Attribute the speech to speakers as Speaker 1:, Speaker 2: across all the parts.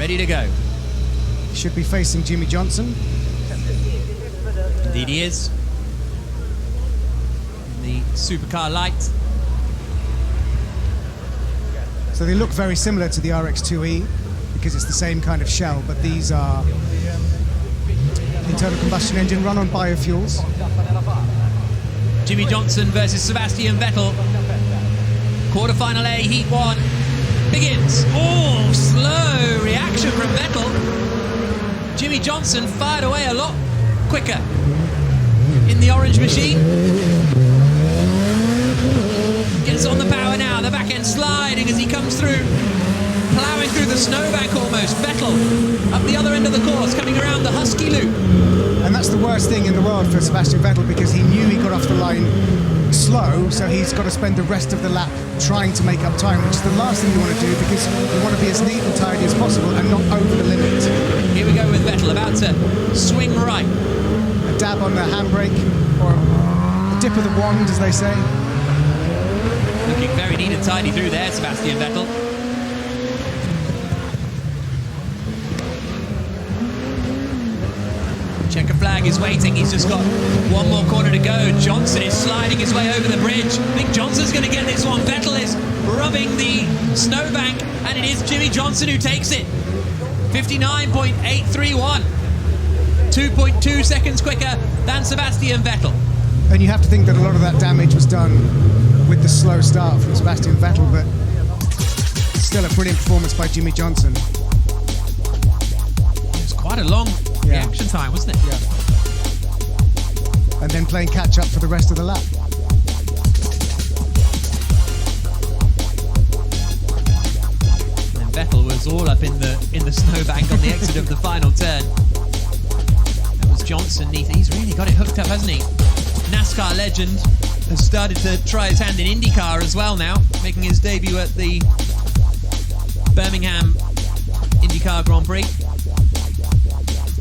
Speaker 1: ready to go.
Speaker 2: Should be facing Jimmie Johnson.
Speaker 1: Indeed he is. In the supercar light.
Speaker 2: So they look very similar to the RX-2E because it's the same kind of shell, but these are internal combustion engine run on biofuels.
Speaker 1: Jimmie Johnson versus Sebastian Vettel. Quarterfinal A, Heat 1 begins. Oh, slow reaction from Vettel. Jimmie Johnson fired away a lot quicker in the orange machine. Gets on the power now, the back end sliding as he comes through, ploughing through the snowbank almost. Vettel up the other end of the course, coming around the Husky loop.
Speaker 2: And that's the worst thing in the world for Sebastian Vettel because he knew he got off the line slow, so he's got to spend the rest of the lap trying to make up time, which is the last thing you want to do because you want to be as neat and tidy as possible and not over the limit.
Speaker 1: Here we go with Vettel about to swing right.
Speaker 2: A dab on the handbrake, or a dip of the wand, as they say.
Speaker 1: Looking very neat and tidy through there, Sebastian Vettel. Checker flag is waiting. He's just got one more corner to go. Johnson is sliding his way over the bridge. I think Johnson's going to get this one. Vettel is rubbing the snowbank, and it is Jimmie Johnson who takes it. 59.831. 2.2 seconds quicker than Sebastian Vettel.
Speaker 2: And you have to think that a lot of that damage was done with the slow start from Sebastian Vettel, but still a brilliant performance by Jimmie Johnson.
Speaker 1: It was quite a long reaction time, wasn't it?
Speaker 2: Yeah. And then playing catch up for the rest of the lap.
Speaker 1: And Vettel was all up in the snowbank on the exit of the final turn. That was Johnson. He's really got it hooked up, hasn't he? NASCAR legend has started to try his hand in IndyCar as well now, making his debut at the Birmingham IndyCar Grand Prix.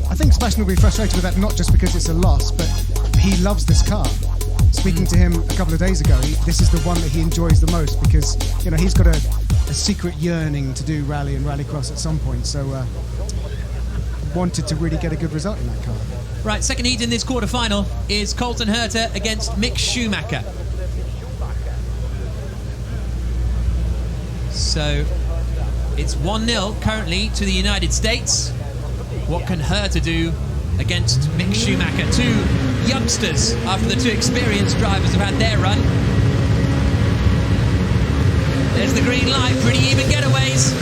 Speaker 2: I think Sebastian will be frustrated with that, not just because it's a loss, but he loves this car. Speaking to him a couple of days ago, this is the one that he enjoys the most because, you know, he's got a secret yearning to do rally and rallycross at some point, so wanted to really get a good result in that car.
Speaker 1: Right, second heat in this quarterfinal is Colton Herta against Mick Schumacher. So it's 1-0 currently to the United States. What can Herta do against Mick Schumacher? Two youngsters after the two experienced drivers have had their run. There's the green light, pretty even getaways.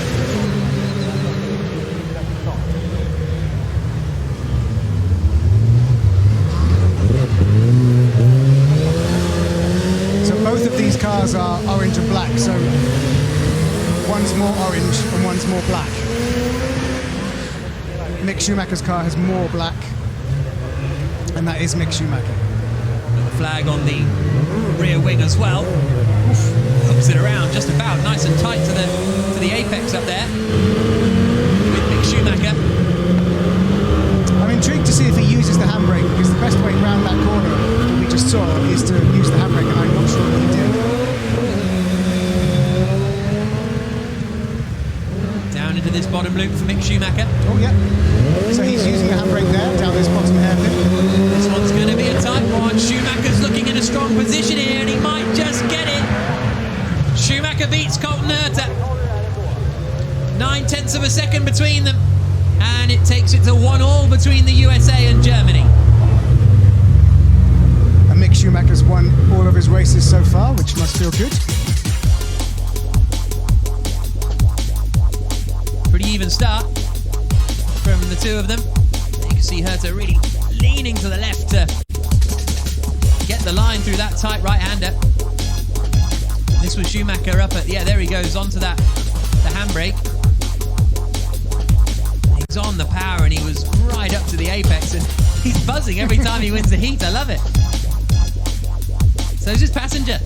Speaker 2: So both of these cars are orange and black, so one's more orange and one's more black. Mick Schumacher's car has more black, and that is Mick Schumacher.
Speaker 1: And the flag on the rear wing as well. Hooks it around just about, nice and tight to the apex up there with Mick Schumacher.
Speaker 2: I'm intrigued to see if he uses the handbrake because the best way round that corner that we just saw is to use the handbrake, and I'm not sure that he did.
Speaker 1: Down into this bottom loop for Mick Schumacher.
Speaker 2: Oh yeah. So he's using the handbrake there, down this bottom hairpin.
Speaker 1: This one's going to be a tight one. Schumacher's looking in a strong position here, and he might just get it. Schumacher beats Colton Herta. 9/10 of a second between them, and it takes it to 1-1 between the USA and Germany.
Speaker 2: And Mick Schumacher's won all of his races so far, which must feel good.
Speaker 1: Pretty even start from the two of them. You can see Herta really leaning to the left to get the line through that tight right-hander. This was Schumacher up at, there he goes, onto the handbrake. He's on the power and he was right up to the apex, and he's buzzing every time he wins the heat. I love it. So is his passenger.